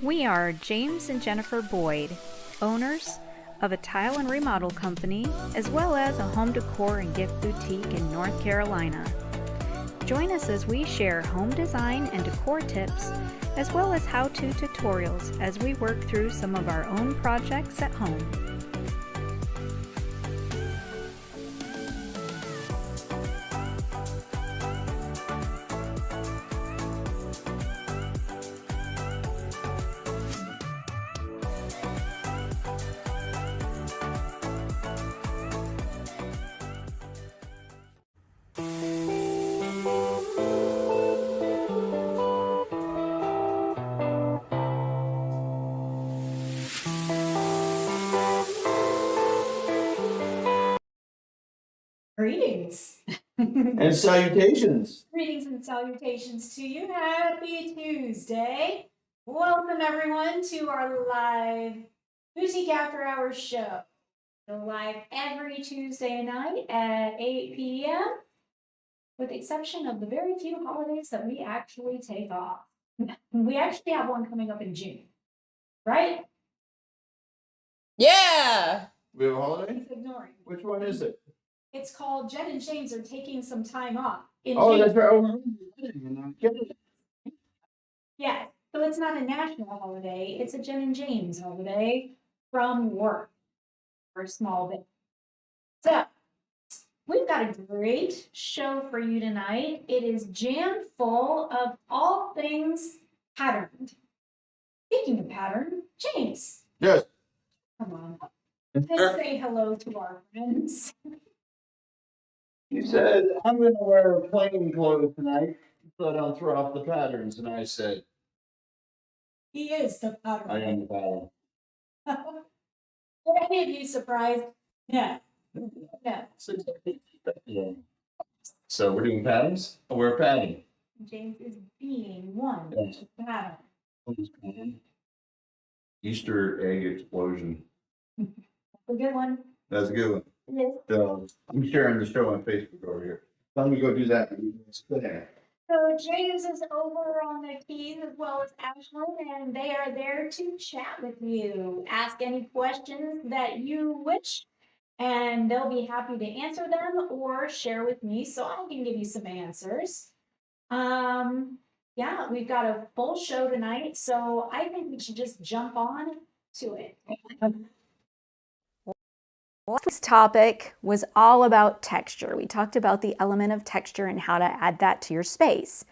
We are James and Jennifer Boyd, owners of a tile and remodel company, as well as a home decor and gift boutique in North Carolina. Join us as we share home design and decor tips, as well as how-to tutorials as we work through some of our own projects at home. Greetings. And salutations. Greetings and salutations to you. Happy Tuesday. Welcome everyone to our live Boutique After Hours show. Go live every Tuesday night at 8 p.m. with the exception of the very few holidays that we actually take off. We actually have one coming up in June, right? Yeah. We have a holiday? He's ignoring. Which one is it? It's called Jen and James are taking some time off. In Oh, June. that's right. Oh, Yeah, so it's not a national holiday, it's a Jen and James holiday from work for a small bit. So, we've got a great show for you tonight. It is jam full of all things patterned. Speaking of pattern, James, yes. come on. Let's say hello to our friends. You said, I'm going to wear plain clothes tonight so I don't throw off the patterns. And I said, He is the pattern. I am the pattern. Are any of you surprised? Yeah. Yeah. Yeah. So we're doing patterns? Oh, we're padding. James is being one Yes. pattern. Easter egg explosion. A good one. That's a good one. Yes. So I'm sharing the show on Facebook over here. Let me go do that. So James is over on the keys as well as Ashlyn, and they are there to chat with you. Ask any questions that you wish, and they'll be happy to answer them or share with me so I can give you some answers. Yeah, we've got a full show tonight, so I think we should just jump on to it. Last week's topic was all about texture. We talked about the element of texture and how to add that to your space.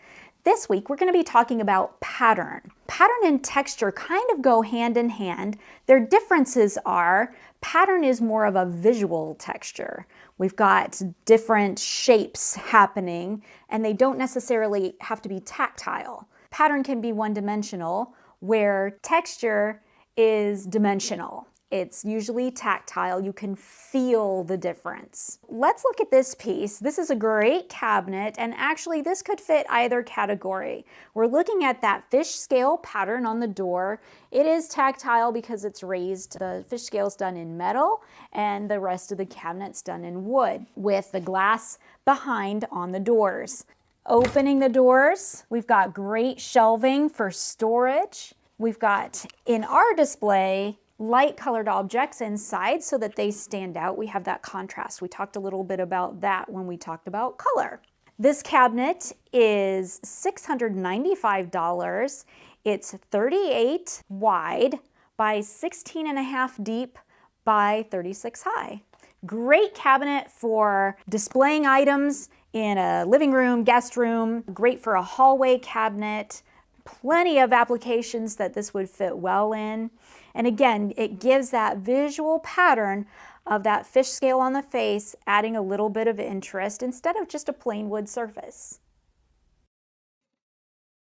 This week, we're going to be talking about pattern. Pattern and texture kind of go hand in hand. Their differences are pattern is more of a visual texture. We've got different shapes happening, and they don't necessarily have to be tactile. Pattern can be one-dimensional, where texture is dimensional. It's usually tactile. You can feel the difference. Let's look at this piece. This is a great cabinet, and actually this could fit either category. We're looking at that fish scale pattern on the door. It is tactile because it's raised. The fish scale is done in metal, and the rest of the cabinet's done in wood with the glass behind on the doors. Opening the doors, we've got great shelving for storage. We've got, in our display, light colored objects inside so that they stand out. We have that contrast. We talked a little bit about that when we talked about color. This cabinet is $695. It's 38 wide by 16.5 deep by 36 high. Great cabinet for displaying items in a living room, guest room. Great for a hallway cabinet. Plenty of applications that this would fit well in. And again, it gives that visual pattern of that fish scale on the face, adding a little bit of interest instead of just a plain wood surface.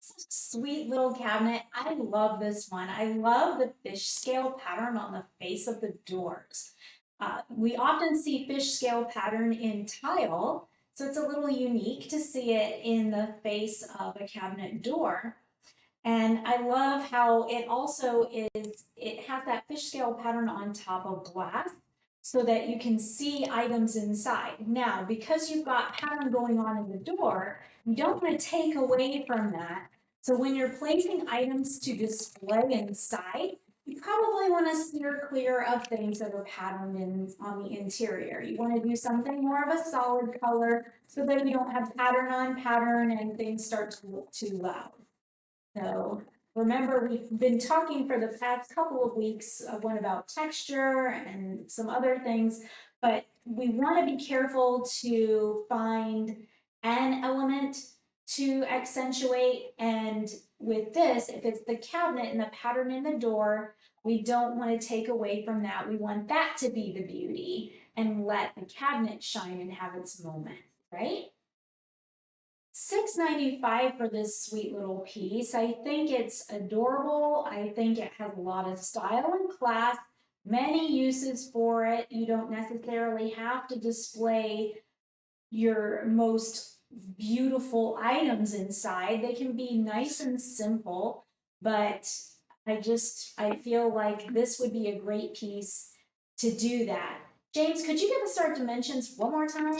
Sweet little cabinet. I love this one. I love the fish scale pattern on the face of the doors. We often see fish scale pattern in tile, so it's a little unique to see it in the face of a cabinet door. And I love how it also it has that fish scale pattern on top of glass so that you can see items inside. Now, because you've got pattern going on in the door, you don't want to take away from that. So when you're placing items to display inside, you probably want to steer clear of things that are patterned on the interior. You want to do something more of a solid color so that you don't have pattern on pattern and things start to look too loud. So remember, we've been talking for the past couple of weeks one about texture and some other things, but we want to be careful to find an element to accentuate. And with this, if it's the cabinet and the pattern in the door, we don't want to take away from that. We want that to be the beauty and let the cabinet shine and have its moment, right? $6.95 for this sweet little piece. I think it's adorable. I think it has a lot of style and class, many uses for it. You don't necessarily have to display your most beautiful items inside. They can be nice and simple, but I feel like this would be a great piece to do that. James, could you give us our dimensions one more time?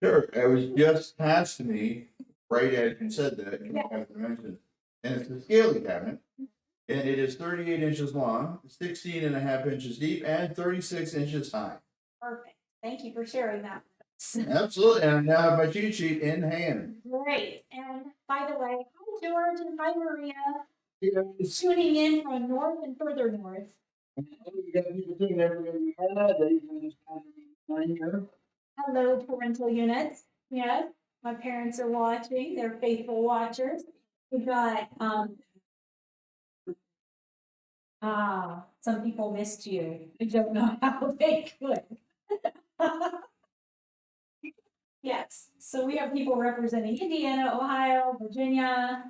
Sure, it was just passed to me, right as you said that, you have to mention. And it's a scaly cabinet, and it is 38 inches long, 16.5 inches deep, and 36 inches high. Perfect. Thank you for sharing that. Absolutely, and I now have my cheat sheet in hand. Great. And by the way, hi George and hi Maria, Yes. tuning in from north and further north. You got people tuning everywhere. They just kind of here. Hello, parental units. Yes, my parents are watching. They're faithful watchers. We got some people missed you. I don't know how they could. Yes, so we have people representing Indiana, Ohio, Virginia.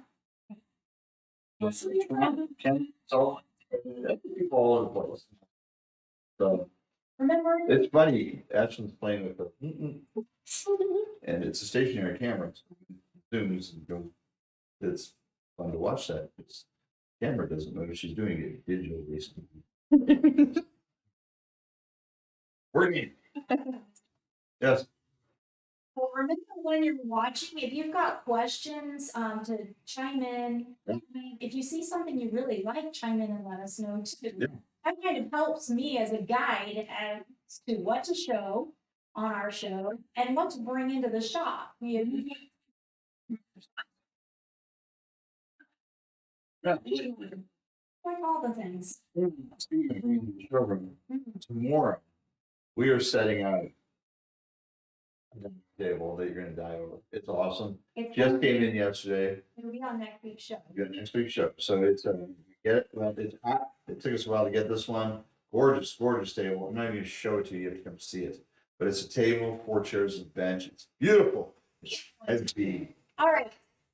So people all over the place. So Remember? it's funny. Ashton's playing with the and it's a stationary camera. Zooms and goes. It's fun to watch that. It's camera doesn't know she's doing it digital basically. Working. Yes. Well, remember when you're watching, if you've got questions, to chime in. Yeah. If you see something you really like, chime in and let us know too. Yeah. That kind of helps me as a guide as to what to show on our show and what to bring into the shop. Yeah. Like all the things. Speaking of bringing the showroom, tomorrow we are setting out a table that you're gonna die over. It's awesome. It's Just came in yesterday. It'll be on next week's show. We got next week's show. So it's get it. Well, it's hot. It took us a while to get this one. Gorgeous, gorgeous table. I'm not even gonna show it to you. You have to come see it. But it's a table, 4 chairs, and a bench. It's beautiful. It's heavy. All right,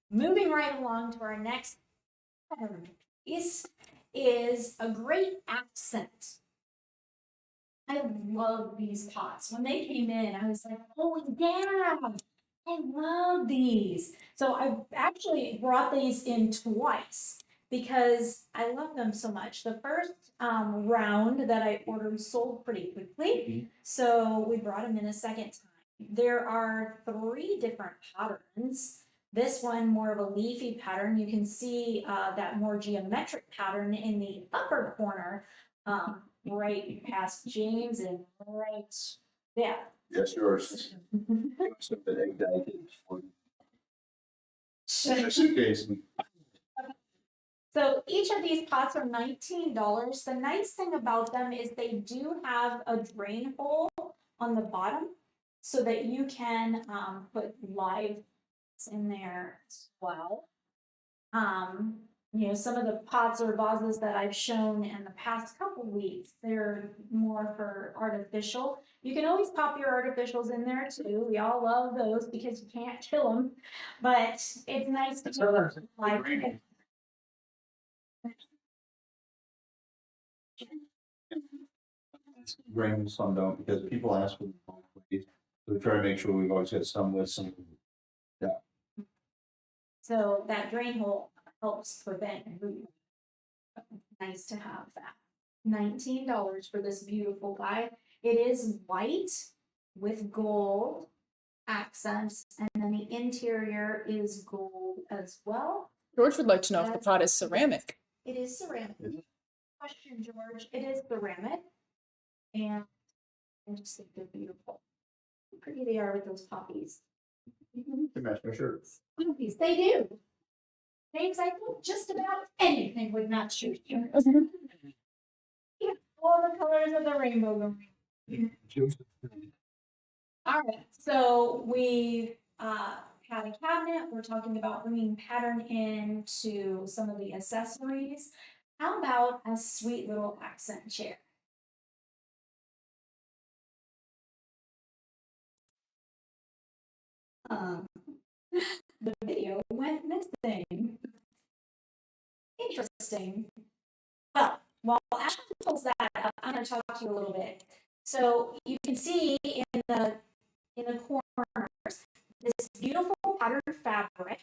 moving right along to our next pattern. This is a great accent. I love these pots. When they came in, I was like, oh yeah, I love these. So I actually brought these in twice because I love them so much. The first round that I ordered sold pretty quickly, so we brought them in a second time. There are 3 different patterns. This one more of a leafy pattern. You can see that more geometric pattern in the upper corner, right past James and right there. Yes, yours. Something egg dye for suitcase. So each of these pots are $19. The nice thing about them is they do have a drain hole on the bottom so that you can put live in there as well. You know, some of the pots or vases that I've shown in the past couple weeks, they're more for artificial. You can always pop your artificials in there too. We all love those because you can't kill them, but it's nice to like. Bring some don't because people ask for the so we try to make sure we've always got some with some. Yeah. So that drain hole helps prevent movement. Nice to have that. $19 for this beautiful guy. It is white with gold accents, and then the interior is gold as well. George would like to know if the pot is ceramic. It is ceramic. Question, George. It is ceramic, and I just think they're beautiful. How pretty they are with those poppies. They match my shirt. Poppies, they do. Names I think just about anything would match your shirts. Yeah, all the colors of the rainbow going. All right, so we had a cabinet. We're talking about bringing pattern into some of the accessories. How about a sweet little accent chair? The video went missing. Interesting. Well, while Ashley pulls that up, I'm going to talk to you a little bit. So you can see in the corners this beautiful patterned fabric.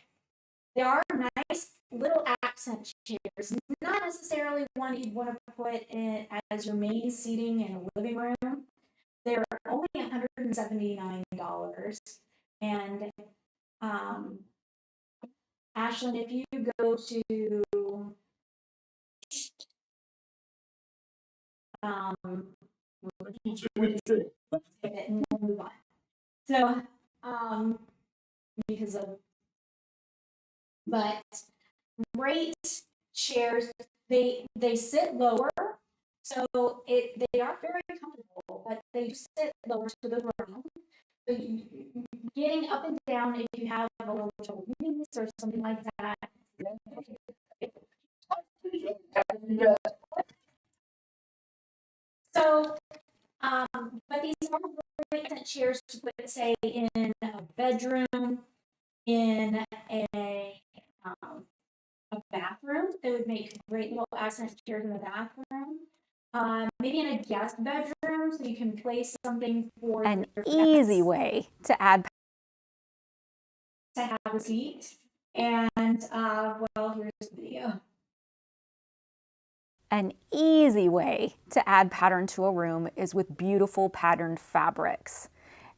There are nice little accent chairs, not necessarily one you'd want to put in as your main seating in a living room. They're only $179. And Ashlyn, if you go to and we'll move on. So because of but great chairs, they sit lower, so they are very comfortable, but they sit lower to the ground. So getting up and down if you have a little trouble or something like that. So, but these are great chairs to put, say, in a bedroom, in a bathroom. They would make great little accent chairs in the bathroom. Maybe in a guest bedroom, so you can place something for An easy way to add to have a seat. And well, here's the video. An easy way to add pattern to a room is with beautiful patterned fabrics.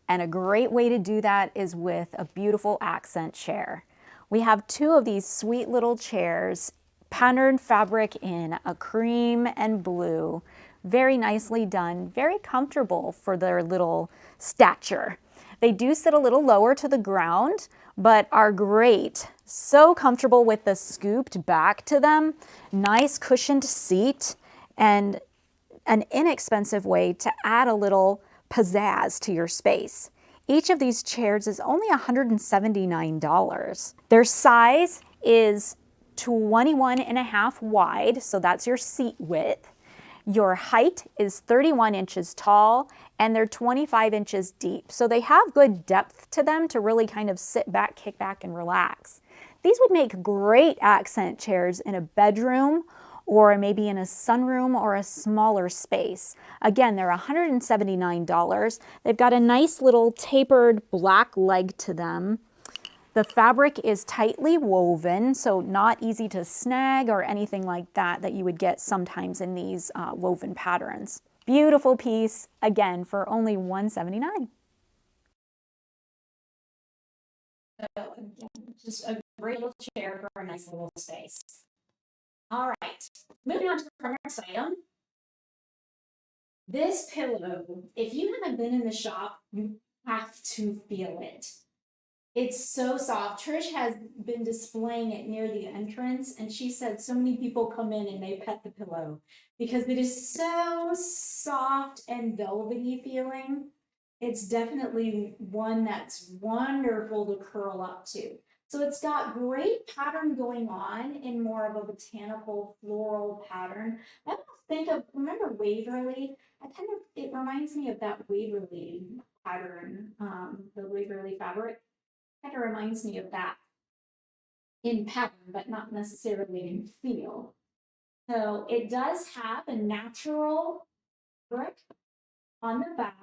And a great way to do that is with a beautiful accent chair. We have two of these sweet little chairs, patterned fabric in a cream and blue, very nicely done, very comfortable for their little stature. They do sit a little lower to the ground, but are great. So comfortable with the scooped back to them, nice cushioned seat, and an inexpensive way to add a little pizzazz to your space. Each of these chairs is only $179. Their size is 21.5 wide, so that's your seat width. Your height is 31 inches tall, and they're 25 inches deep. So they have good depth to them to really kind of sit back, kick back, and relax. These would make great accent chairs in a bedroom or maybe in a sunroom or a smaller space. Again, they're $179. They've got a nice little tapered black leg to them. The fabric is tightly woven, so not easy to snag or anything like that that you would get sometimes in these woven patterns. Beautiful piece, again, for only $179. So just a great little chair for a nice little space. All right, moving on to the next item. This pillow, if you haven't been in the shop, you have to feel it. It's so soft. Trish has been displaying it near the entrance, and she said so many people come in and they pet the pillow because it is so soft and velvety feeling. It's definitely one that's wonderful to curl up to. So it's got great pattern going on in more of a botanical floral pattern. I almost think of, remember Waverly? It reminds me of that Waverly pattern, the Waverly fabric. Kind of reminds me of that in pattern, but not necessarily in feel. So it does have a natural brick on the back.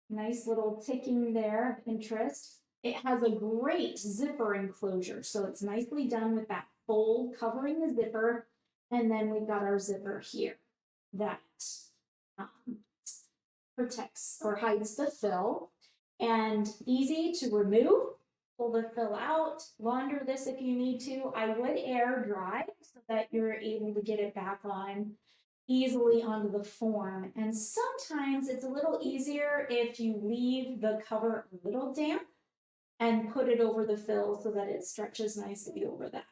Nice little ticking there of interest. It has a great zipper enclosure, so it's nicely done with that fold covering the zipper. And then we've got our zipper here that protects or hides the fill, and easy to remove. Pull the fill out, launder this if you need to. I would air dry so that you're able to get it back on easily onto the form. And sometimes it's a little easier if you leave the cover a little damp and put it over the fill so that it stretches nicely over that.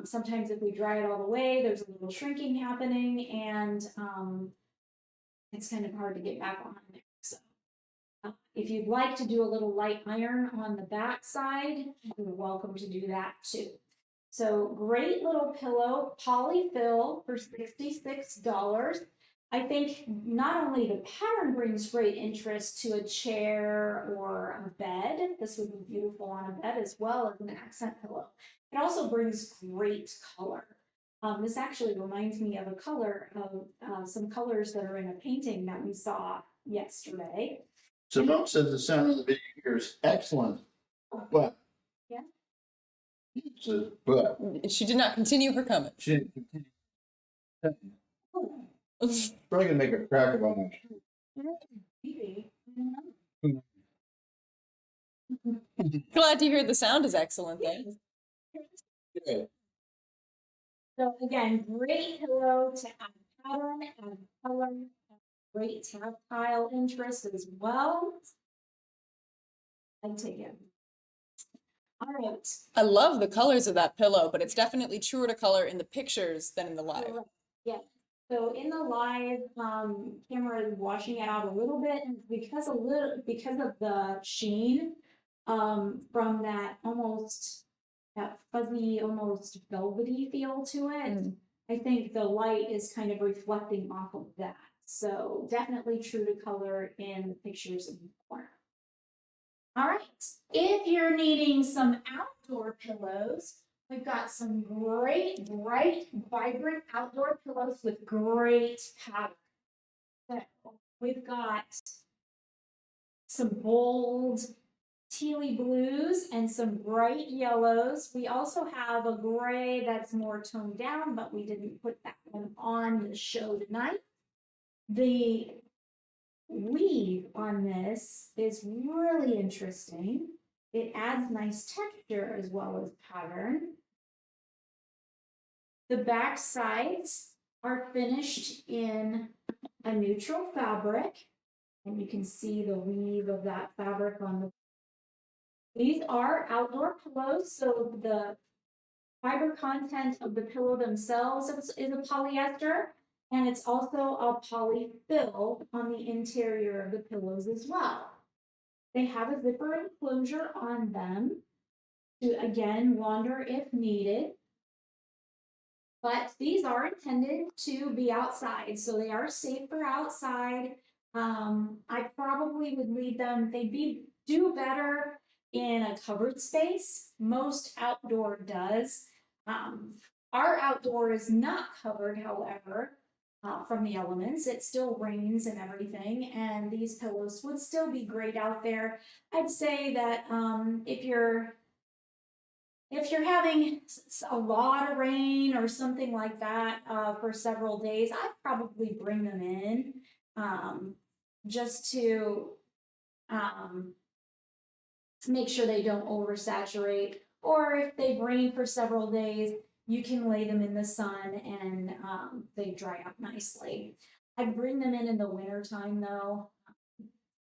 Sometimes if we dry it all the way, there's a little shrinking happening, and it's kind of hard to get back on there. So if you'd like to do a little light iron on the back side, you're welcome to do that too. So great little pillow, polyfill for $66. I think not only the pattern brings great interest to a chair or a bed, this would be beautiful on a bed as well as an accent pillow. It also brings great color. This actually reminds me of a color of some colors that are in a painting that we saw yesterday. Simone says the sound of the video here is excellent, but. Yeah. Says, but She did not continue her comment. she didn't continue. Probably gonna make a crack about my Maybe. Glad to hear the sound is excellent then. Good. So again, great pillow to add pattern and color, great tactile interest as well. I take it. All right. I love the colors of that pillow, but it's definitely truer to color in the pictures than in the live. Yeah. So in the live, camera is washing it out a little bit, and because of the sheen, from that fuzzy, almost velvety feel to it. I think the light is kind of reflecting off of that. So definitely true to color in the pictures in the corner. All right, if you're needing some outdoor pillows, we've got some great, bright, vibrant outdoor pillows with great pattern. So we've got some bold tealy blues and some bright yellows. We also have a gray that's more toned down, but we didn't put that one on the show tonight. The weave on this is really interesting. It adds nice texture as well as pattern. The back sides are finished in a neutral fabric, and you can see the weave of that fabric on the. These are outdoor pillows, so the fiber content of the pillow themselves is a polyester, and it's also a polyfill on the interior of the pillows as well. They have a zipper enclosure on them to, again, launder if needed. But these are intended to be outside, so they are safe for outside. I probably would leave them, they'd do better in a covered space. Most outdoor does. Our outdoor is not covered, however, from the elements. It still rains and everything, and these pillows would still be great out there. I'd say that if you're having a lot of rain or something like that for several days, I'd probably bring them in just to make sure they don't oversaturate. Or if they rain for several days, you can lay them in the sun and they dry out nicely. I'd bring them in the wintertime though,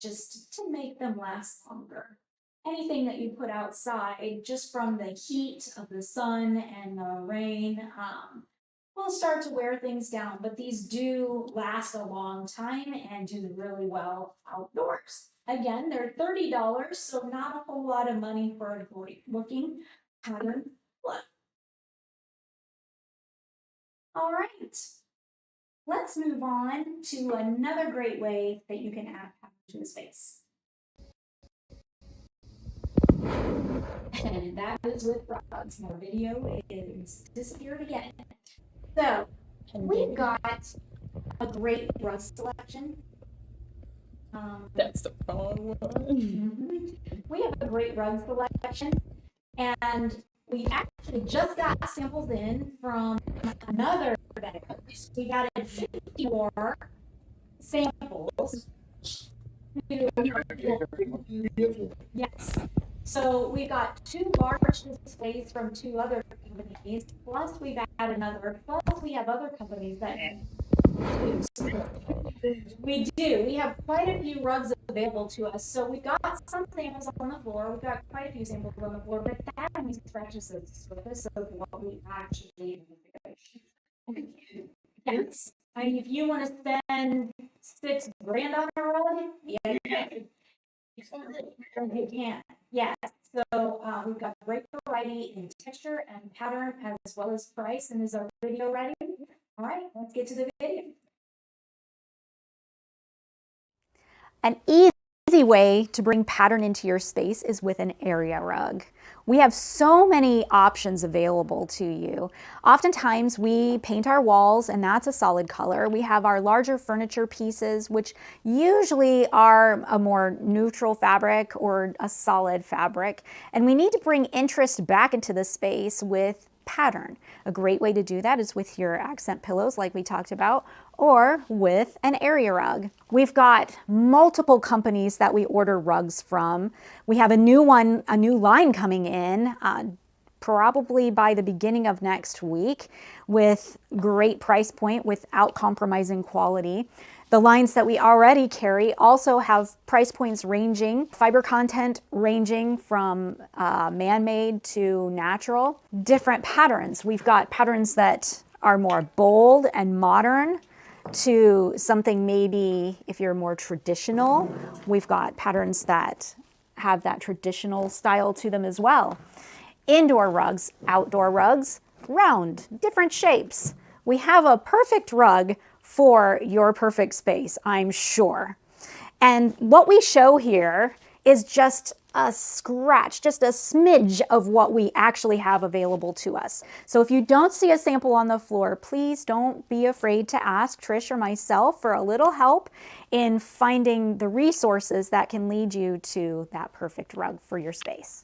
just to make them last longer. Anything that you put outside, just from the heat of the sun and the rain, will start to wear things down. But these do last a long time and do really well outdoors. Again, they're $30, so not a whole lot of money for a great looking pattern. All right, let's move on to another great way that you can add pattern to a space. And that is with frogs. My video is disappeared again. So we've got a great rug selection. That's the wrong one. We have a great rug selection, and we actually just got samples in from another vendor. We got in 50 more samples. Yes. So we got 2 large displays from 2 other companies, plus we've added another, plus we have other companies that we do. We have quite a few rugs available to us. So we've got some samples on the floor. We've got quite a few samples on the floor, but that only scratches the surface of what we actually do. Yes. I mean, if you want to spend $6,000 on a rug, yeah, you can. You can. Yes. So we've got great variety in texture and pattern as well as price. And is our video ready? All right, let's get to the video. An easy way to bring pattern into your space is with an area rug. We have so many options available to you. Oftentimes we paint our walls and that's a solid color. We have our larger furniture pieces, which usually are a more neutral fabric or a solid fabric. And we need to bring interest back into the space with pattern. A great way to do that is with your accent pillows like we talked about, or with an area rug. We've got multiple companies that we order rugs from. We have a new line coming in probably by the beginning of next week with great price point without compromising quality. The lines that we already carry also have price points ranging, fiber content ranging from man-made to natural. Different patterns. We've got patterns that are more bold and modern to something maybe if you're more traditional. We've got patterns that have that traditional style to them as well. Indoor rugs, outdoor rugs, round, different shapes. We have a perfect rug for your perfect space, I'm sure. And what we show here is just a scratch, just a smidge of what we actually have available to us. So if you don't see a sample on the floor, please don't be afraid to ask Trish or myself for a little help in finding the resources that can lead you to that perfect rug for your space.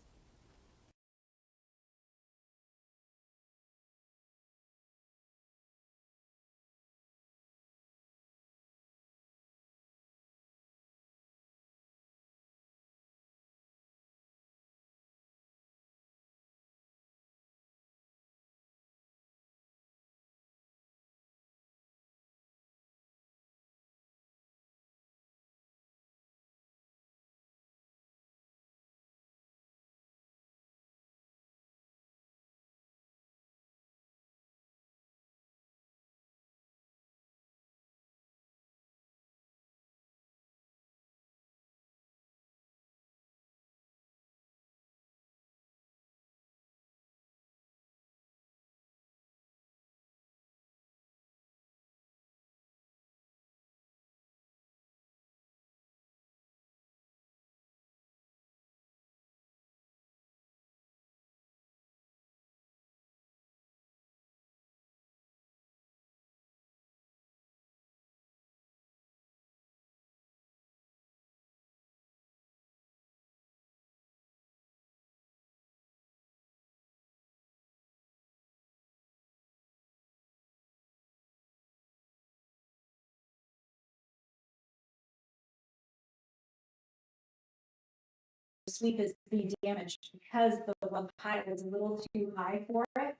Sleep is being damaged because the rug height was a little too high for it.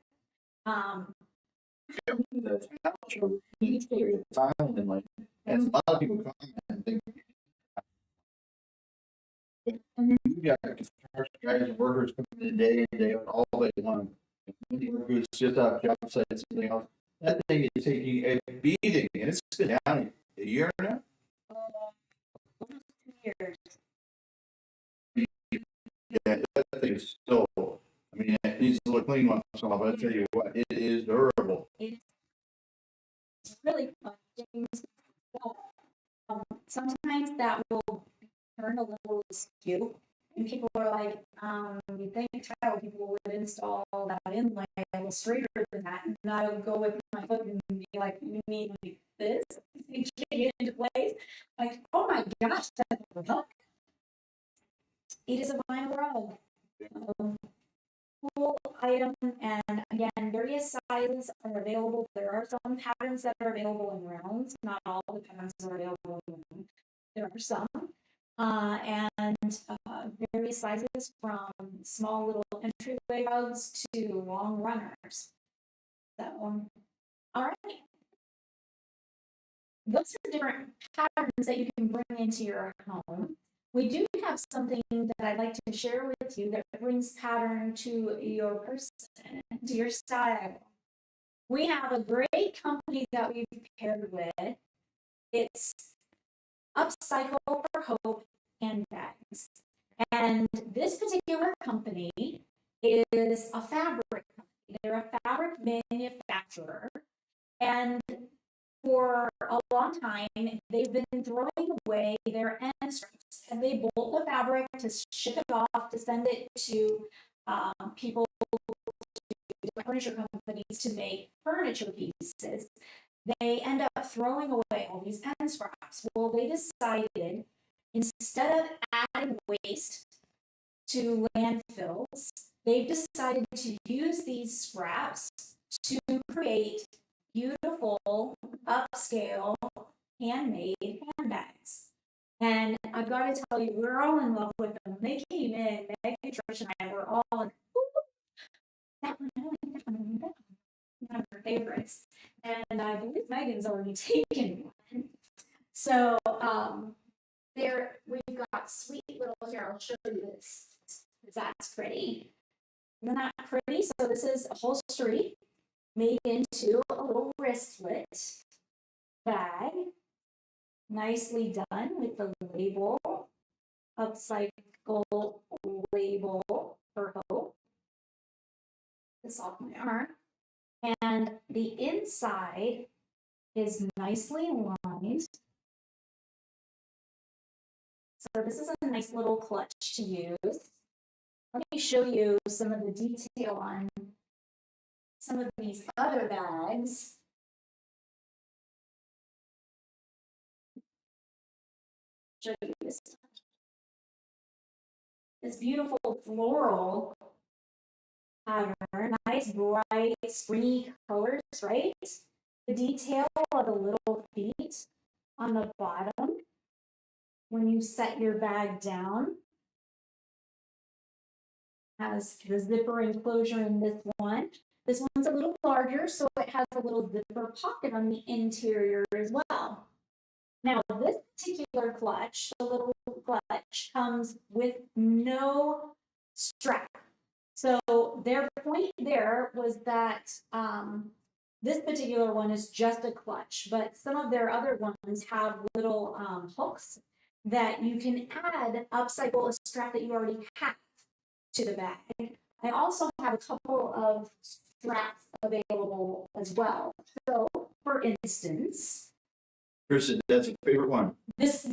That's how true. And like, and a lot of people comment and think, I mean, we got construction guys and workers coming in day and day out all day long. It's just out job sites and everything else. That thing is taking a beating and it's been down a year now. 2 years. Yeah, that thing is still, I mean, it needs to look clean once in a while, but I tell you what, it is durable. It's really fun. Sometimes that will turn a little askew. And people are like, you think tile people would install that inlay a little straighter than that. And I would go with my foot and be like, you need like this. and kick it into place. Like, oh my gosh, that's a hook. It is a vinyl rug. Cool item, and again, various sizes are available. There are some patterns that are available in rounds. Not all the patterns are available in rounds. There are some. And various sizes from small little entryway rugs to long runners. So, all right. Those are different patterns that you can bring into your home. We do have something that I'd like to share with you that brings pattern to your person, to your style. We have a great company that we've paired with. It's Upcycle for Hope handbags. And this particular company is a fabric company. They're a fabric manufacturer. And for a long time, they've been throwing away their end straps, and they bolt the fabric to ship it off, to send it to people, furniture companies to make furniture pieces. They end up throwing away all these end scraps. Well, they decided instead of adding waste to landfills, they've decided to use these scraps to create beautiful, upscale, handmade handbags. And I've got to tell you, we're all in love with them. They came in, Meg, Trish, and I were all like, that one, one of her favorites. And I believe Megan's already taken one. So we've got sweet little, here, I'll show you this. That's pretty. Isn't that pretty? So this is upholstery made into a little wristlet bag. Nicely done with the label, Upcycle label for Hope. This off my arm. And the inside is nicely lined. So this is a nice little clutch to use. Let me show you some of the detail on some of these other bags. Show you this beautiful floral pattern, nice bright springy colors, right? The detail of the little feet on the bottom when you set your bag down. Has the zipper enclosure in this one. This one's a little larger, so it has a little zipper pocket on the interior as well. Now, this particular clutch, the little clutch, comes with no strap. So their point there was that this particular one is just a clutch, but some of their other ones have little hooks that you can upcycle a strap that you already have to the bag. I also have a couple of straps available as well. So, for instance, Kristen, that's your favorite one. this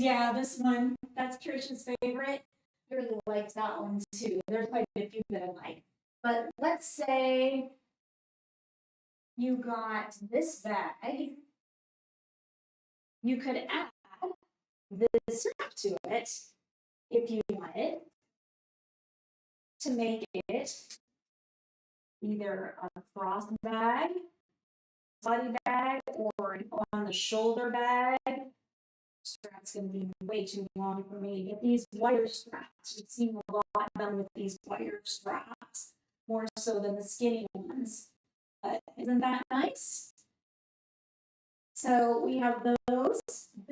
one, that's Trish's favorite. I really liked that one too. There's quite a few that I like. But let's say you got this bag. You could add this strap to it if you wanted to make it either a cross bag, body bag, or an on the shoulder bag. Strap's gonna be way too long for me. Get these wire straps. We've seen a lot done with these wire straps, more so than the skinny ones. But isn't that nice? So we have those.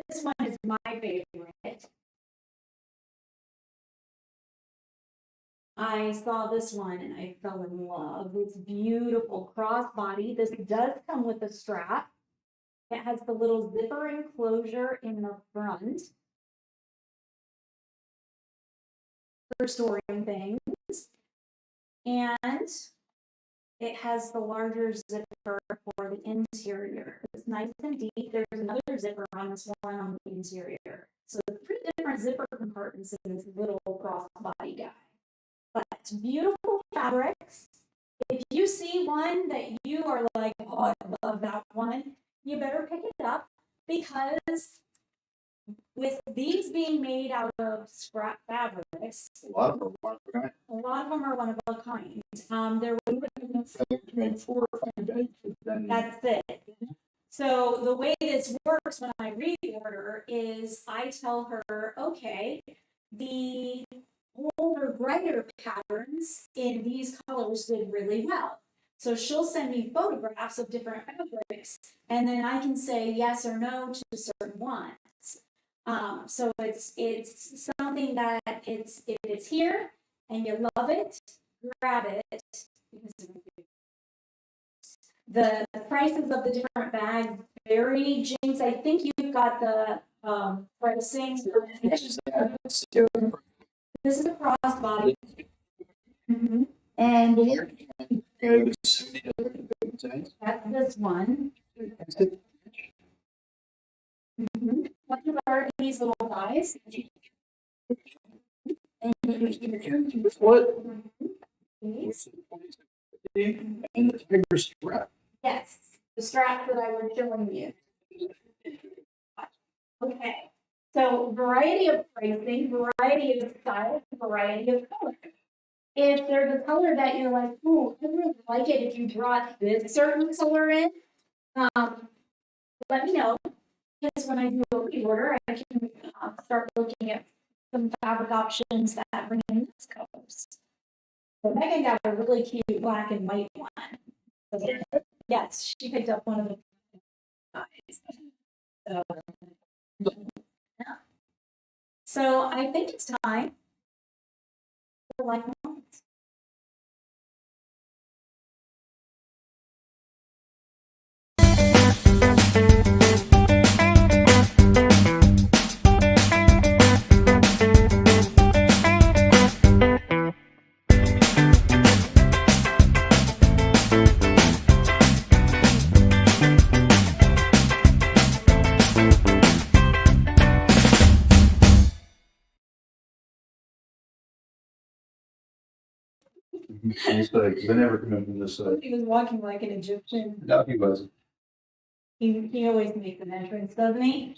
This one is my favorite. I saw this one and I fell in love. It's beautiful crossbody. This does come with a strap. It has the little zipper enclosure in the front for storing things. And it has the larger zipper for the interior. It's nice and deep. There's another zipper on this one on the interior. So 3 different zipper compartments in this little crossbody guy. But beautiful fabrics. If you see one that you are like, oh, I love that one, you better pick it up. because with these being made out of scrap fabrics, A lot of them are right. a lot of them are one of a kind. There was To make 4 or 5 bags, then that's it. So the way this works when I reorder is I tell her, okay, the older, brighter patterns in these colors did really well. So she'll send me photographs of different fabrics, and then I can say yes or no to certain ones. So it's something that if it's here and you love it, grab it. The prices of the different bags vary. James, I think you've got the pricing. This is a crossbody. And that's this one. What are these little guys? What? These? And the bigger strap. Yes, the strap that I was showing you. Okay, so variety of pricing, variety of style, variety of color. If there's a color that you're like, ooh, I really like it if you brought this certain color in, let me know. Because when I do a reorder, I can start looking at some fabric options that bring in those colors. So Megan got a really cute black and white one. So, yes, she picked up one of the guys. So, yeah. So I think it's time for like moments. Because I never come in from this side. He was walking like an Egyptian. No, he wasn't. He always makes an entrance, doesn't he?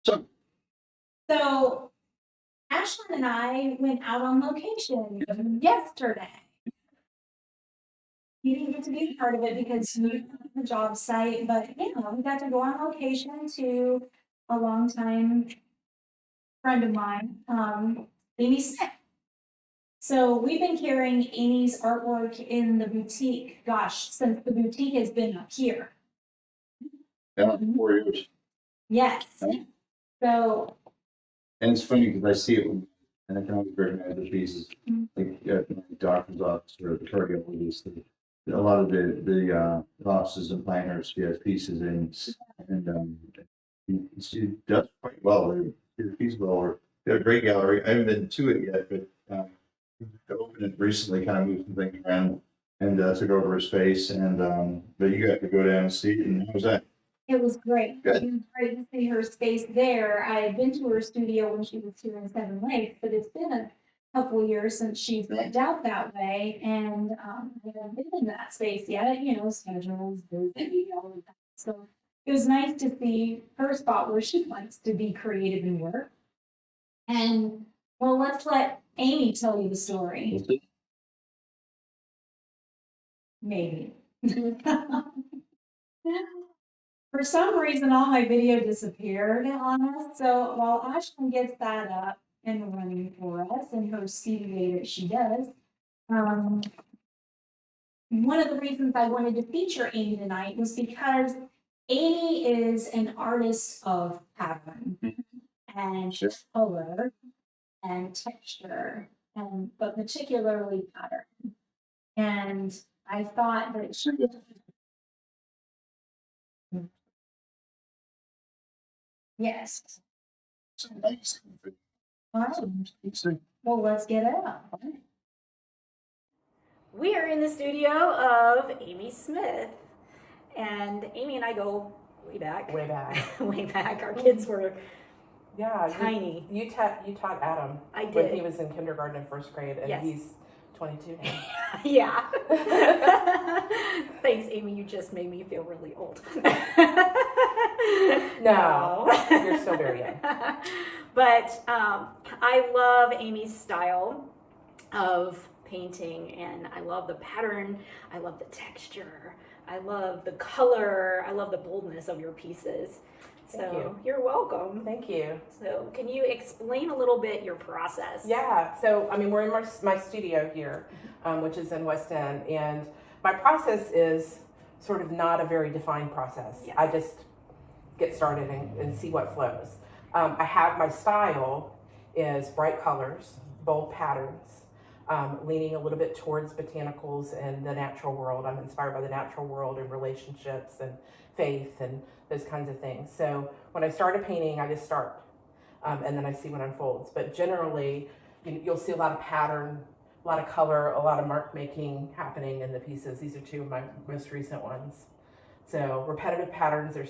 So Ashlyn and I went out on location yesterday. He didn't get to be part of it because he was on the job site, but you know, we got to go on location to a longtime friend of mine, Amy Smith. So we've been carrying Amy's artwork in the boutique, gosh, since the boutique has been up here. Yeah, 4 years. Yes. Right. So And it's funny because I see it when, and I can always recognize the pieces. Like at my doctor's office or the cardiologist. A lot of the offices in Pinehurst, he has pieces in, and he does quite well. His pieces well. They have a great gallery. I haven't been to it yet, but they opened it recently, kind of moved some things around and took over a space. And but you got to go down and see it. And how was that? it was great. Good. It was great to see her space there. I had been to her studio when she was here in Seven Lakes, but it's been a couple of years since she's went out that way, and I haven't been in that space yet. You know, schedules, busy, all of that. So it was nice to see her spot where she likes to be creative and work. And well, let's let Amy tell you the story. Maybe. For some reason, all my video disappeared on us. So while Ashlyn gets that up and running for us in her speedy way that she does, one of the reasons I wanted to feature Amy tonight was because Amy is an artist of pattern and color and texture, and but particularly pattern. And I thought that she yes. All right. Well, let's get it up. We are in the studio of Amy Smith, and Amy and I go way back. Way back. Way back. Our kids were Yeah. tiny. You taught Adam. I did. When he was in kindergarten and first grade, and Yes. he's 22 now. Yeah. Thank Thanks, Amy. You just made me feel really old. No, you're still very young. But I love Amy's style of painting, and I love the pattern. I love the texture. I love the color. I love the boldness of your pieces. Thank you. You're welcome. Thank you. So can you explain a little bit your process? Yeah, so I mean, we're in my studio here, which is in West End, and my process is sort of not a very defined process. Yes. I just get started and see what flows. I have my style is bright colors, bold patterns, leaning a little bit towards botanicals and the natural world. I'm inspired by the natural world and relationships and faith and those kinds of things. So when I start a painting, I just start, and then I see what unfolds. But generally, you'll see a lot of pattern, a lot of color, a lot of mark making happening in the pieces. These are two of my most recent ones. So repetitive patterns are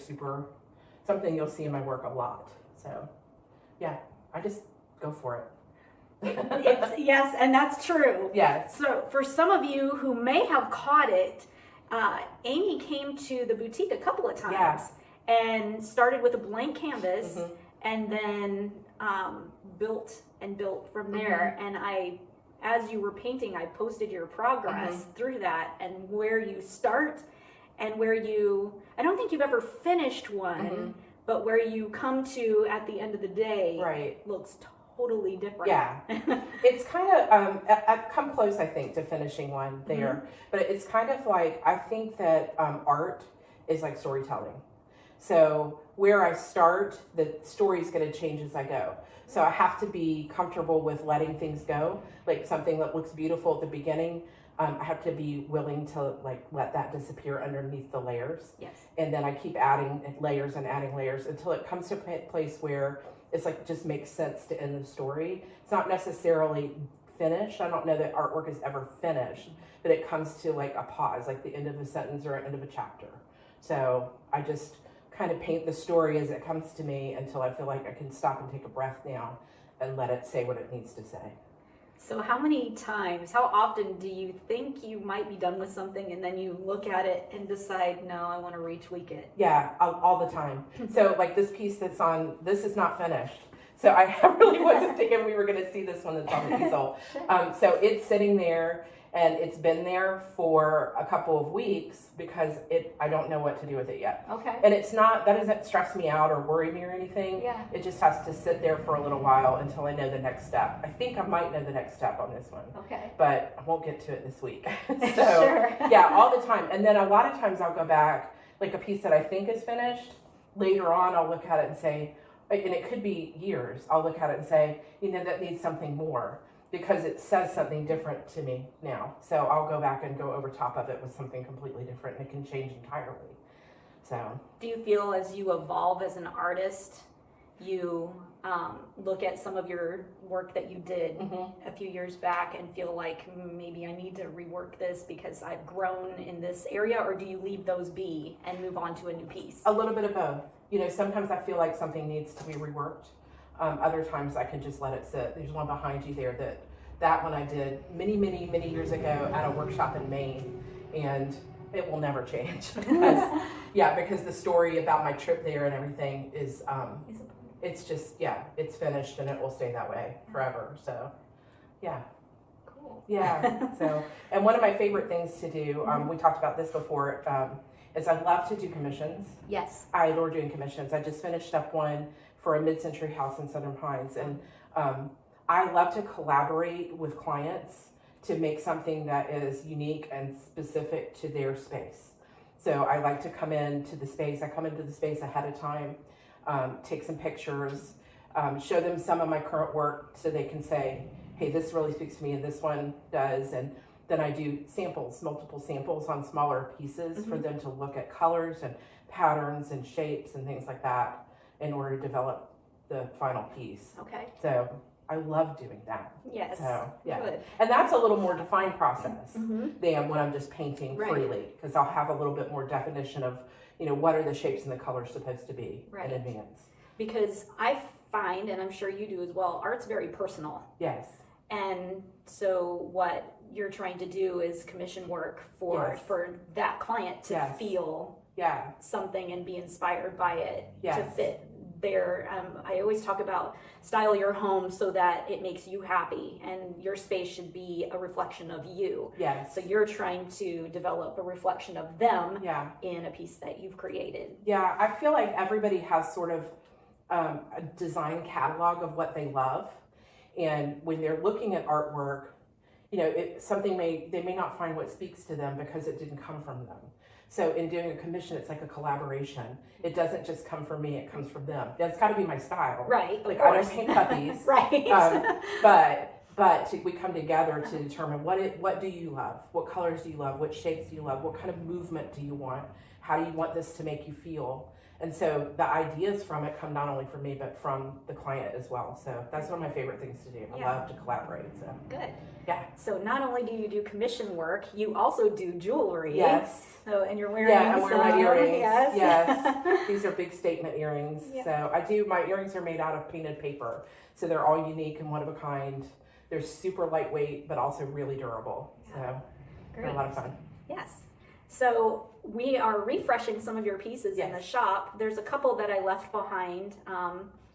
something you'll see in my work a lot. So yeah, I just go for it. Yes, and that's true. Yes. So for some of you who may have caught it, Amy came to the boutique a couple of times and started with a blank canvas and then built and built from there. And as you were painting, I posted your progress through that and where you start and where I don't think you've ever finished one, but where you come to at the end of the day looks totally different. Yeah. It's kind of, I've come close, I think, to finishing one there, but it's kind of like, I think that art is like storytelling. So where I start, the story's going to change as I go. So I have to be comfortable with letting things go, like something that looks beautiful at the beginning. I have to be willing to like let that disappear underneath the layers. Yes. And then I keep adding layers and adding layers until it comes to a place where it's like just makes sense to end the story. It's not necessarily finished. I don't know that artwork is ever finished, but it comes to like a pause, like the end of a sentence or end of a chapter. So I just kind of paint the story as it comes to me until I feel like I can stop and take a breath now and let it say what it needs to say. So how often do you think you might be done with something and then you look at it and decide, no, I want to retweak it? Yeah, all the time. So like this piece that's on, this is not finished. So I really wasn't thinking we were going to see this one that's on the easel. So it's sitting there and it's been there for a couple of weeks because I don't know what to do with it yet. Okay. And that doesn't stress me out or worry me or anything. Yeah. It just has to sit there for a little while until I know the next step. I think I might know the next step on this one. Okay. But I won't get to it this week. So Sure. yeah, all the time. And then a lot of times I'll go back, like a piece that I think is finished, later on I'll look at it and say, and it could be years, I'll look at it and say, that needs something more, because it says something different to me now. So I'll go back and go over top of it with something completely different, and it can change entirely. So do you feel as you evolve as an artist, you look at some of your work that you did a few years back and feel like maybe I need to rework this because I've grown in this area, or do you leave those be and move on to a new piece? A little bit of both. Sometimes I feel like something needs to be reworked. Other times I can just let it sit. There's one behind you there that one I did many, many, many years ago at a workshop in Maine, and it will never change. because the story about my trip there and everything is, it's just, it's finished and it will stay that way forever. So, yeah. Cool. Yeah. So, and one of my favorite things to do, we talked about this before, is I love to do commissions. Yes. I adore doing commissions. I just finished up one for a mid-century house in Southern Pines, and I love to collaborate with clients to make something that is unique and specific to their space. So I like to come into the space. I come into the space ahead of time, take some pictures, show them some of my current work so they can say, hey, this really speaks to me and this one does. And then I do multiple samples on smaller pieces for them to look at colors and patterns and shapes and things like that in order to develop the final piece. Okay. So I love doing that. Yes. So, yeah. Good. And that's a little more defined process than when I'm just painting Right. freely, because I'll have a little bit more definition of, what are the shapes and the colors supposed to be Right. in advance. Because I find, and I'm sure you do as well, art's very personal. Yes. And so what you're trying to do is commission work for Yes. that client to Yes. feel Yeah. something and be inspired by it to Yes. fit their I always talk about style your home so that it makes you happy, and your space should be a reflection of you. Yes. So you're trying to develop a reflection of them Yeah. in a piece that you've created. Yeah. I feel like everybody has sort of a design catalog of what they love. And when they're looking at artwork, you know, they may not find what speaks to them because it didn't come from them. So in doing a commission, it's like a collaboration. It doesn't just come from me, it comes from them. That's got to be my style. Right. Like of I don't course. paint puppies. Right. But we come together to determine what do you love? What colors do you love? What shapes do you love? What kind of movement do you want? How do you want this to make you feel? And so the ideas from it come not only from me, but from the client as well. So that's one of my favorite things to do. I Yeah. love to collaborate. So Good. yeah. So not only do you do commission work, you also do jewelry. Yes. So, and you're wearing Yeah, I'm wearing my some- earrings. Yes. Yes. These are big statement earrings. Yeah. So my earrings are made out of painted paper. So they're all unique and one of a kind. They're super lightweight, but also really durable. So they're Great. a lot of fun. Yes. So we are refreshing some of your pieces in the Yes. shop. There's a couple that I left behind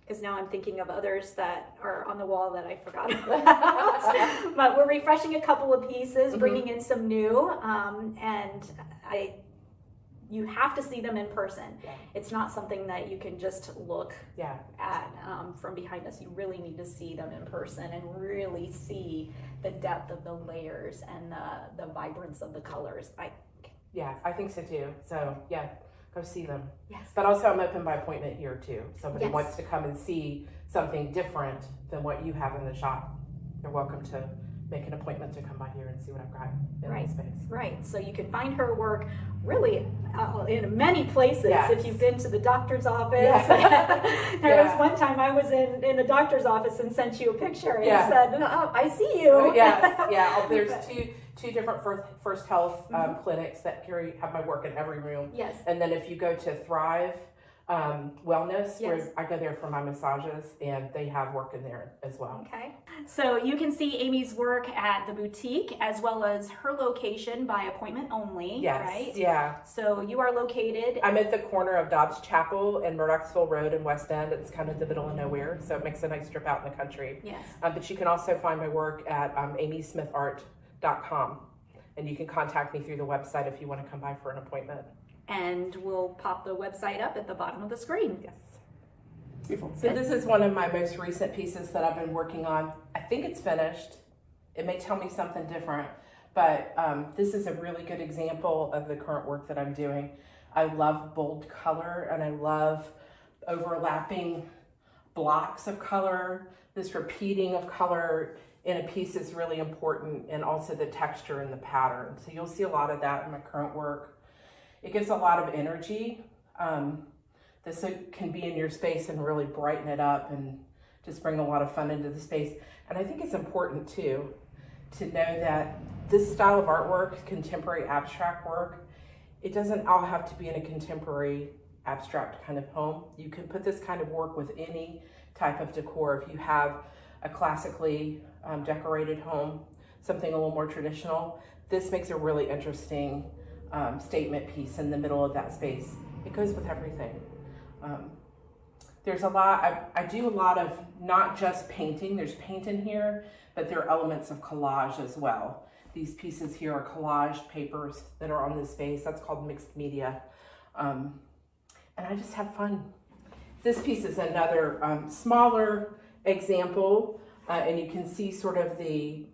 because now I'm thinking of others that are on the wall that I forgot about. But we're refreshing a couple of pieces, bringing in some new, and you have to see them in person. Yeah. It's not something that you can just look Yeah. at from behind us. You really need to see them in person and really see the depth of the layers and the vibrance of the colors. Yeah, I think so too. So yeah, go see them. Yes. But also I'm open by appointment here too. If somebody Yes. wants to come and see something different than what you have in the shop, they're welcome to make an appointment to come by here and see what I've got in Right. the space. Right. So you can find her work really in many places. Yes. If you've been to the doctor's office. Yeah. There Yeah. was one time I was in the doctor's office and sent you a picture and Yeah. said, "Oh, I see you." Oh, yes, yeah. Oh, there's two different First Health clinics that have my work in every room. Yes. And then if you go to Thrive Wellness, Yes. where I go there for my massages, and they have work in there as well. Okay. So you can see Amy's work at the boutique as well as her location by appointment only. Yes, Right. yeah. So you are located. I'm at the corner of Dobbs Chapel and Murdochsville Road in West End. It's kind of the middle of nowhere, so it makes a nice trip out in the country. Yes. But you can also find my work at amysmithart.com, and you can contact me through the website if you want to come by for an appointment. And we'll pop the website up at the bottom of the screen. Yes. Beautiful. So this is one of my most recent pieces that I've been working on. I think it's finished. It may tell me something different, but this is a really good example of the current work that I'm doing. I love bold color and I love overlapping blocks of color. This repeating of color in a piece is really important, and also the texture and the pattern. So you'll see a lot of that in my current work. It gives a lot of energy. This can be in your space and really brighten it up and just bring a lot of fun into the space. And I think it's important too to know that this style of artwork, contemporary abstract work, it doesn't all have to be in a contemporary abstract kind of home. You can put this kind of work with any type of decor. If you have a classically decorated home, something a little more traditional, this makes a really interesting statement piece in the middle of that space. It goes with everything. There's a lot, I do a lot of not just painting, there's paint in here, but there are elements of collage as well. These pieces here are collage papers that are on this space. That's called mixed media. And I just have fun. This piece is another smaller example, and you can see sort of the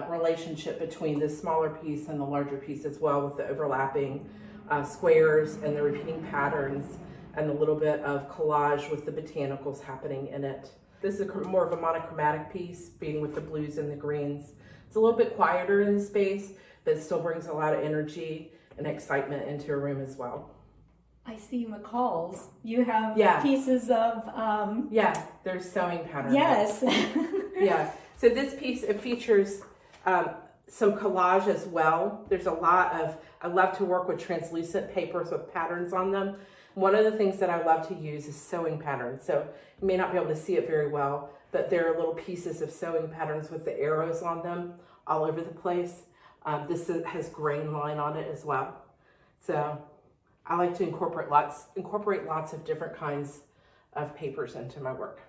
relationship between this smaller piece and the larger piece as well, with the overlapping squares and the repeating patterns and a little bit of collage with the botanicals happening in it. This is more of a monochromatic piece, being with the blues and the greens. It's a little bit quieter in the space, but it still brings a lot of energy and excitement into a room as well. I see McCall's. You have Yeah. pieces of Yeah, there's sewing patterns. yes. Yeah, so this piece, it features some collage as well. There's a lot of, I love to work with translucent papers with patterns on them. One of the things that I love to use is sewing patterns. So you may not be able to see it very well, but there are little pieces of sewing patterns with the arrows on them all over the place. Has grain line on it as well. So I like to incorporate lots of different kinds of papers into my work.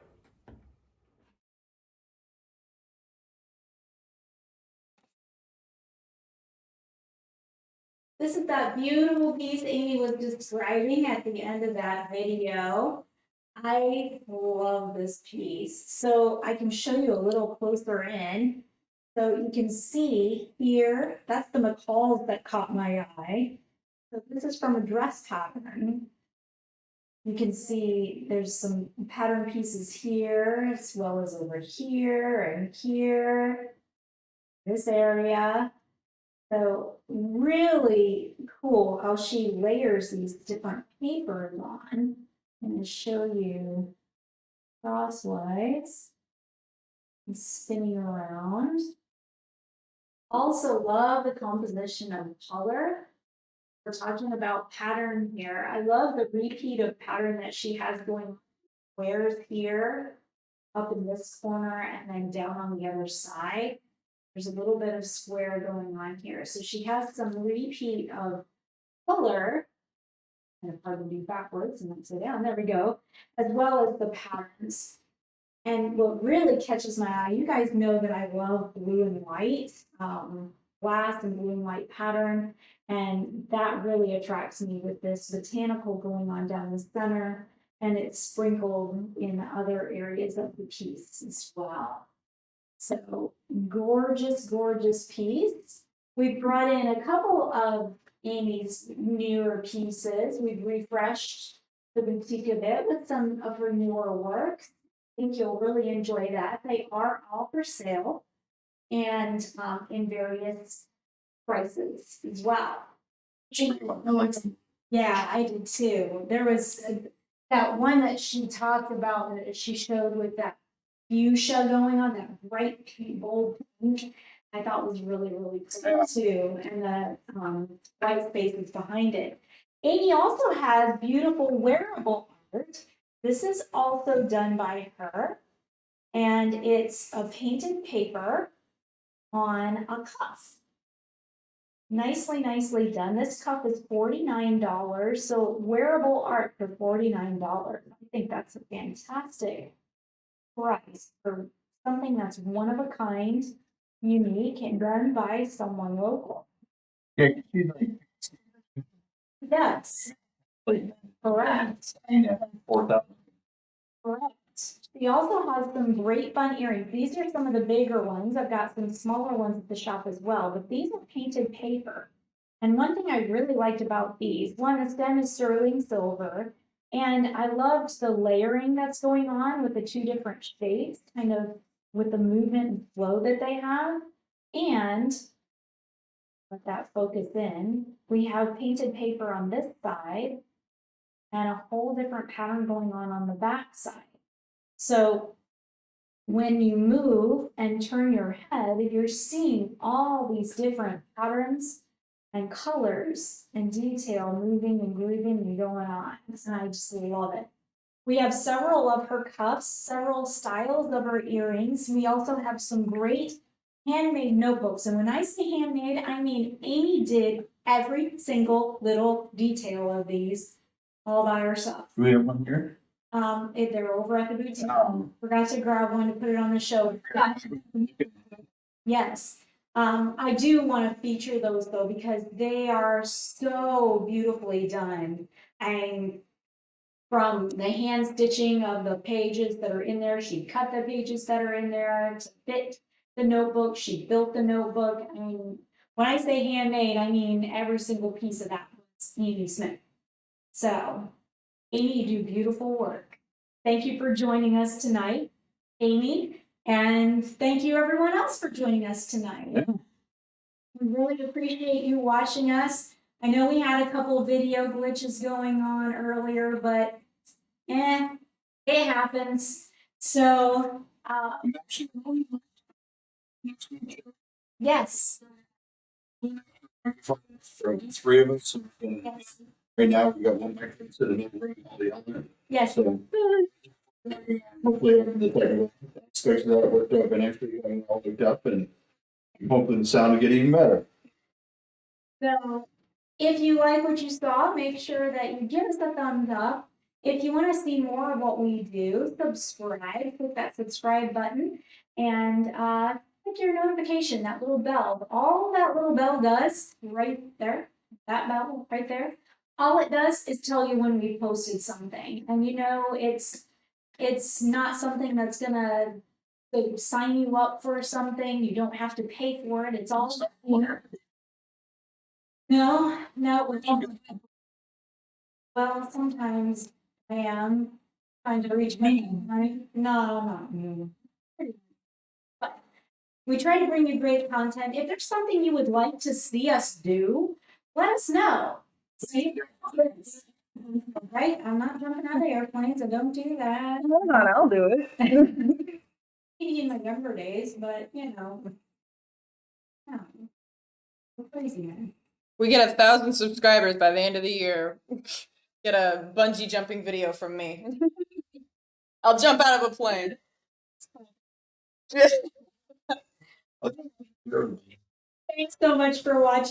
This is that beautiful piece Amy was describing at the end of that video. I love this piece. So I can show you a little closer in. So you can see here, that's the McCalls that caught my eye. So this is from a dress pattern. You can see there's some pattern pieces here as well as over here and here, this area. So really cool how she layers these different papers on. I'm going to show you crosswise and spinning around. Also love the composition of color. We're talking about pattern here. I love the repeat of pattern that she has going squares here, up in this corner, and then down on the other side. There's a little bit of square going on here. So she has some repeat of color, and if I can do backwards and upside down, there we go, as well as the patterns. And what really catches my eye, you guys know that I love blue and white, glass and blue and white pattern. And that really attracts me with this botanical going on down the center, and it's sprinkled in other areas of the piece as well. So gorgeous, gorgeous piece. We've brought in a couple of Amy's newer pieces. We've refreshed the boutique a bit with some of her newer work. I think you'll really enjoy that. They are all for sale and in various prices as well. Yeah, I did too. There was that one that she talked about that she showed with that fuchsia going on, that bright bold pink. I thought was really, really cool too, and the white spaces behind it. Amy also has beautiful wearable art. This is also done by her, and it's a painted paper on a cuff. Nicely, nicely done. This cuff is $49, so wearable art for $49. I think that's a fantastic price for something that's one of a kind, unique, and done by someone local. Yeah, she's like, Yes, correct. 4,000. Correct. He also has some great fun earrings. These are some of the bigger ones. I've got some smaller ones at the shop as well, but these are painted paper. And one thing I really liked about these, one, the stem is sterling silver, and I loved the layering that's going on with the two different shades, kind of with the movement and flow that they have. And let that focus in. We have painted paper on this side and a whole different pattern going on the back side. So when you move and turn your head, you're seeing all these different patterns and colors and detail moving and grooving and going on. And I just love it. We have several of her cuffs, several styles of her earrings. We also have some great handmade notebooks. And when I say handmade, I mean Amy did every single little detail of these all by herself. Do we have one here? If they're over at the boutique. Forgot to grab one to put it on the show. Yes. I do want to feature those though, because they are so beautifully done. And from the hand stitching of the pages that are in there, she cut the pages that are in there to fit the notebook. She built the notebook. I mean, when I say handmade, I mean every single piece of that was Amy Smith. So, Amy, you do beautiful work. Thank you for joining us tonight, Amy, and thank you everyone else for joining us tonight. Yeah. We really appreciate you watching us. I know we had a couple of video glitches going on earlier, but it happens. So, yes. For the three of us. Yes. Right now, we got one microphone sitting in the room, all the other. Yes. So hopefully the technical aspects of that worked out, but next week having it all looked up and Hopefully the sound will get even better. So if you like what you saw, make sure that you give us a thumbs up. If you want to see more of what we do, subscribe, click that subscribe button, and click your notification, that little bell. All that little bell does, right there, that bell right there, all it does is tell you when we posted something. And you know, it's not something that's gonna sign you up for something. You don't have to pay for it. It's all here. No, no. Well, sometimes I am trying to reach my money. No, no. But we try to bring you great content. If there's something you would like to see us do, let us know. See your comments. Right? I'm not jumping out of airplanes. I don't do that. Hold on, I'll do it. Maybe in my younger days, but you know. No. We're crazy, man. We get 1,000 subscribers by the end of the year. Get a bungee jumping video from me. I'll jump out of a plane. Thanks so much for watching.